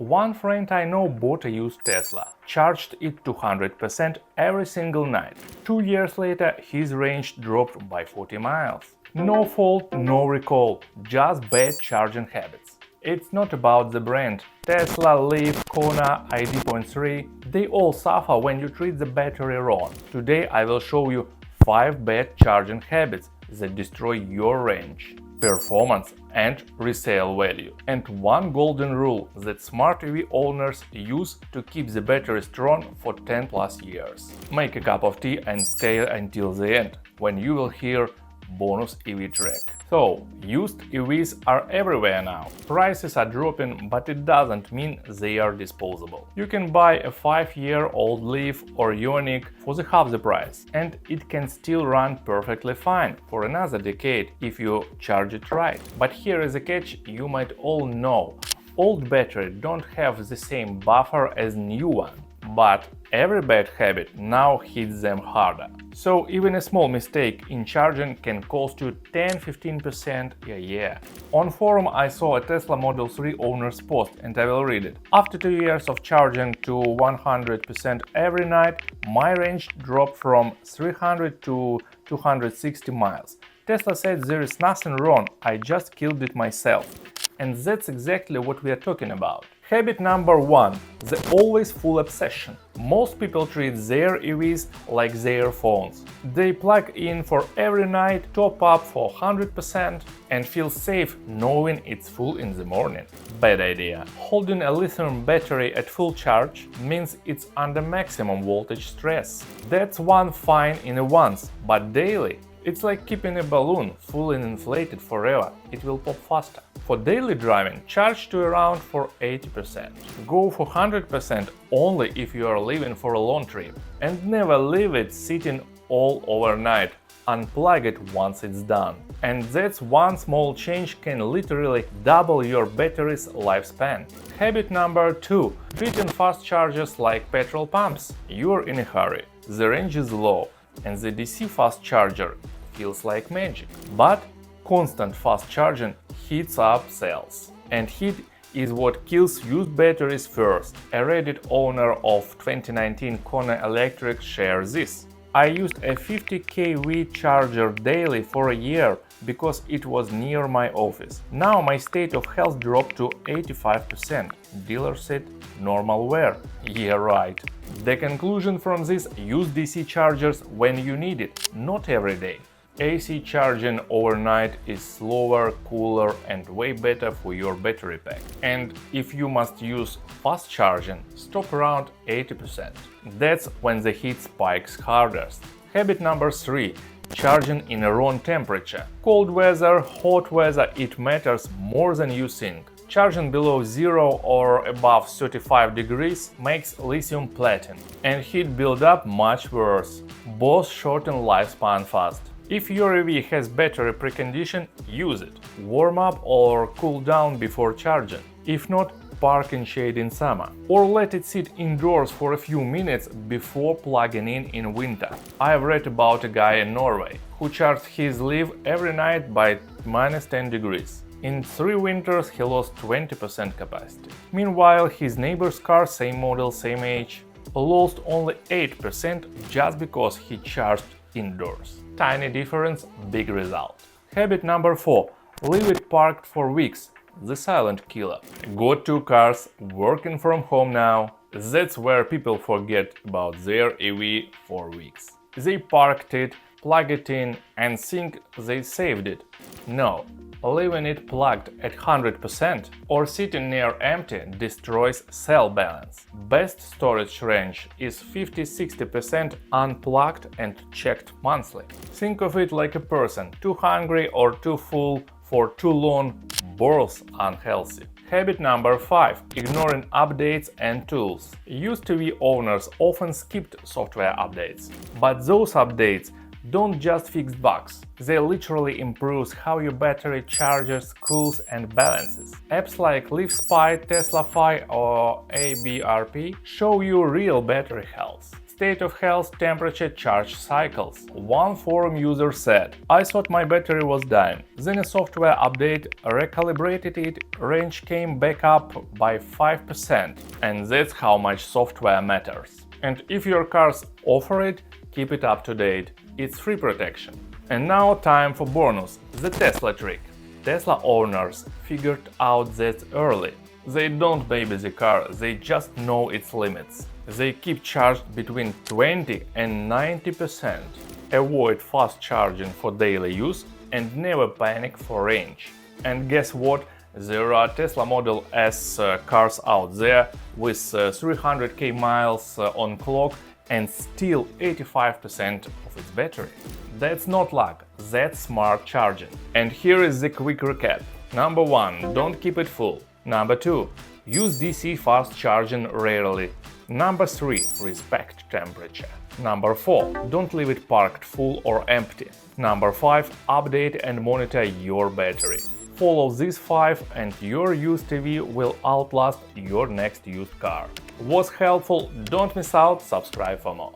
One friend I know bought a used Tesla, charged it to 100% every single night. 2 years later, his range dropped by 40 miles. No fault, no recall, just bad charging habits. It's not about the brand. Tesla, Leaf, Kona, ID.3, they all suffer when you treat the battery wrong. Today I will show you 5 bad charging habits that destroy your range, performance and resale value, and one golden rule that smart EV owners use to keep the battery strong for 10 plus years. Make a cup of tea and stay until the end, when you will hear bonus EV track. So, used EVs are everywhere now. Prices are dropping, but it doesn't mean they are disposable. You can buy a 5-year-old Leaf or Ioniq for half the price, and it can still run perfectly fine for another decade if you charge it right. But here is a catch you might all know. Old batteries don't have the same buffer as new one. But every bad habit now hits them harder. So even a small mistake in charging can cost you 10–15% a year. On forum I saw a Tesla Model 3 owner's post and I will read it. After 2 years of charging to 100% every night, my range dropped from 300 to 260 miles. Tesla said there is nothing wrong, I just killed it myself. And that's exactly what we are talking about. Habit number 1. The always full obsession. Most people treat their EVs like their phones. They plug in for every night, top up for 100% and feel safe knowing it's full in the morning. Bad idea. Holding a lithium battery at full charge means it's under maximum voltage stress. That's one fine in a once, but daily? It's like keeping a balloon full and inflated forever, it will pop faster. For daily driving, charge to around for 80%. Go for 100% only if you are leaving for a long trip. And never leave it sitting all overnight. Unplug it once it's done. And that's one small change can literally double your battery's lifespan. Habit number 2. Treating fast chargers like petrol pumps. You're in a hurry, the range is low, and the DC fast charger feels like magic. But constant fast charging heats up cells. And heat is what kills used batteries first. A Reddit owner of 2019 Kona electric shares this. I used a 50 kW charger daily for a year because it was near my office. Now my state of health dropped to 85%. Dealer said normal wear. Yeah, right. The conclusion from this: use DC chargers when you need it, not every day. AC charging overnight is slower, cooler and way better for your battery pack. And if you must use fast charging, stop around 80%. That's when the heat spikes hardest. Habit number 3. Charging in a wrong temperature. Cold weather, hot weather, it matters more than you think. Charging below 0 or above 35 degrees makes lithium platinum, and heat buildup much worse. Both shorten lifespan fast. If your EV has battery precondition, use it. Warm up or cool down before charging. If not, park in shade in summer. Or let it sit indoors for a few minutes before plugging in winter. I've read about a guy in Norway who charged his Leaf every night by -10 degrees. In 3 winters he lost 20% capacity. Meanwhile, his neighbor's car, same model, same age, lost only 8% just because he charged indoors. Tiny difference, big result. Habit number 4. Leave it parked for weeks. The silent killer. Got 2 cars, working from home now. That's where people forget about their EV for weeks. They parked it, plug it in and think they saved it. No. Leaving it plugged at 100% or sitting near empty destroys cell balance. Best storage range is 50–60% unplugged and checked monthly. Think of it like a person, too hungry or too full for too long, both unhealthy. Habit number 5. Ignoring updates and tools. Used EV owners often skipped software updates, but those updates don't just fix bugs, they literally improve how your battery charges, cools and balances. Apps like Leaf Spy, Tesla Fi or ABRP show you real battery health. state of health, temperature, charge cycles. One forum user said, "I thought my battery was dying. Then a software update recalibrated it, range came back up by 5%. And that's how much software matters. And if your cars offer it, keep it up to date. It's free protection." And now time for bonus, the Tesla trick. Tesla owners figured out that early. They don't baby the car, they just know its limits. They keep charged between 20 and 90%. Avoid fast charging for daily use and never panic for range. And guess what? There are Tesla Model S cars out there with 300k miles on clock and still 85% of its battery. That's not luck, that's smart charging. And here is the quick recap. Number 1. Don't keep it full. Number 2. Use DC fast charging rarely. Number 3. Respect temperature. Number 4. Don't leave it parked full or empty. Number 5. Update and monitor your battery. Follow these 5 and your used TV will outlast your next used car. Was helpful? Don't miss out, subscribe for more.